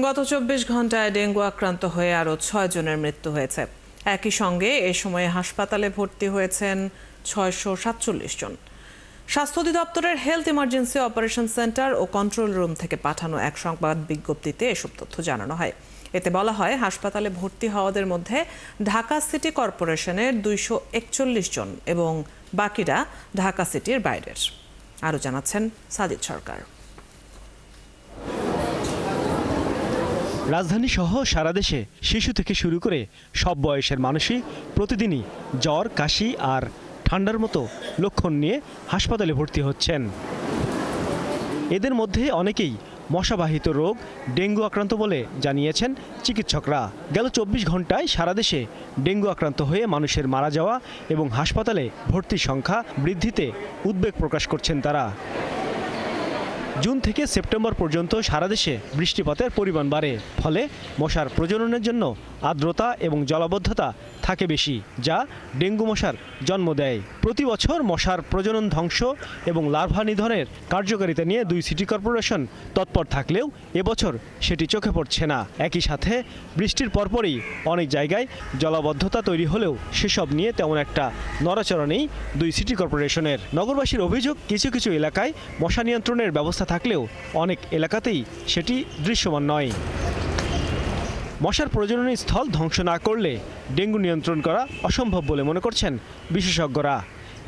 গত ২৪ ঘন্টায় ডেঙ্গু আক্রান্ত হয়ে আরও ৬ জনের মৃত্যু হয়েছে। একই সঙ্গে এ সময়ে হাসপাতালে ভর্তি হয়েছেন ৬৪৭ জন। স্বাস্থ্য অধিদপ্তরের হেলথ ইমার্জেন্সি অপারেশন সেন্টার ও কন্ট্রোল রুম থেকে পাঠানো এক সংবাদ বিজ্ঞপ্তিতে এসব তথ্য জানানো হয়। এতে বলা হয়, হাসপাতালে ভর্তি হওয়াদের মধ্যে ঢাকা সিটি কর্পোরেশনের ২৪১ জন এবং বাকিরা ঢাকা সিটির বাইরের। আরও জানাচ্ছেন সাজিদ সরকার। রাজধানী সহ সারা দেশে শিশু থেকে শুরু করে সব বয়সের মানুষই প্রতিদিনই জ্বর, কাশি আর ঠান্ডার মতো লক্ষণ নিয়ে হাসপাতালে ভর্তি হচ্ছেন। এদের মধ্যে অনেকেই মশাবাহিত রোগ ডেঙ্গু আক্রান্ত বলে জানিয়েছেন চিকিৎসকরা। গেল ২৪ ঘন্টায় সারা দেশে ডেঙ্গু আক্রান্ত হয়ে মানুষের মারা যাওয়া এবং হাসপাতালে ভর্তির সংখ্যা বৃদ্ধিতে উদ্বেগ প্রকাশ করছেন তারা। জুন থেকে সেপ্টেম্বর পর্যন্ত সারা দেশে বৃষ্টিপাতের পরিমাণ বাড়ে, ফলে মশার প্রজননের জন্য আর্দ্রতা এবং জলাবদ্ধতা থাকে বেশি, যা ডেঙ্গু মশার জন্ম দেয়। প্রতি বছর মশার প্রজনন ধ্বংস এবং লার্ভা নিধনের কার্যকারিতা নিয়ে ২ সিটি কর্পোরেশন তৎপর থাকলেও এবছর সেটি চোখে পড়ছে না। একই সাথে বৃষ্টির পরপরই অনেক জায়গায় জলাবদ্ধতা তৈরি হলেও সেসব নিয়ে তেমন একটা নড়াচড়া নেই ২ সিটি কর্পোরেশনের। নগরবাসীর অভিযোগ, কিছু কিছু এলাকায় মশা নিয়ন্ত্রণের ব্যবস্থা থাকলেও অনেক এলাকাতেই সেটি দৃশ্যমান নয়। মশার প্রজননী স্থল ধ্বংস না করলে ডেঙ্গু নিয়ন্ত্রণ করা অসম্ভব বলে মনে করছেন বিশেষজ্ঞরা।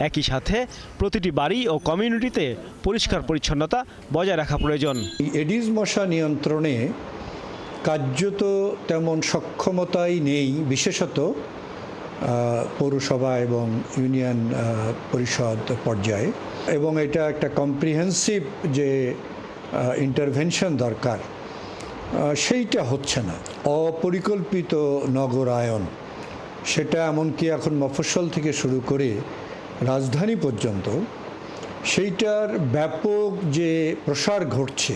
একই সাথে প্রতিটি বাড়ি ও কমিউনিটিতে পরিষ্কার পরিচ্ছন্নতা বজায় রাখা প্রয়োজন। এডিস মশা নিয়ন্ত্রণে কার্যত তেমন সক্ষমতাই নেই, বিশেষত পৌরসভা এবং ইউনিয়ন পরিষদ পর্যায়ে, এবং এটা একটা কম্প্রিহেন্সিভ যে ইন্টারভেনশন দরকার সেইটা হচ্ছে না। অপরিকল্পিত নগরায়ন, সেটা এমনকি এখন মফস্বল থেকে শুরু করে রাজধানী পর্যন্ত সেইটার ব্যাপক যে প্রসার ঘটছে,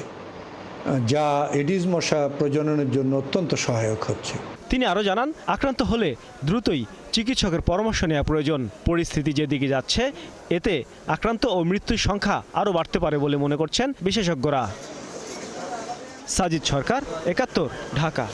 যা এডিস মশা প্রজননের জন্য অত্যন্ত সহায়ক হচ্ছে। তিনি আরও জানান, আক্রান্ত হলে দ্রুতই চিকিৎসকের পরামর্শ নেওয়া প্রয়োজন। পরিস্থিতি যেদিকে যাচ্ছে, এতে আক্রান্ত ও মৃত্যুর সংখ্যা আরও বাড়তে পারে বলে মনে করছেন বিশেষজ্ঞরা। সাজিদ সরকার, ৭১, ঢাকা।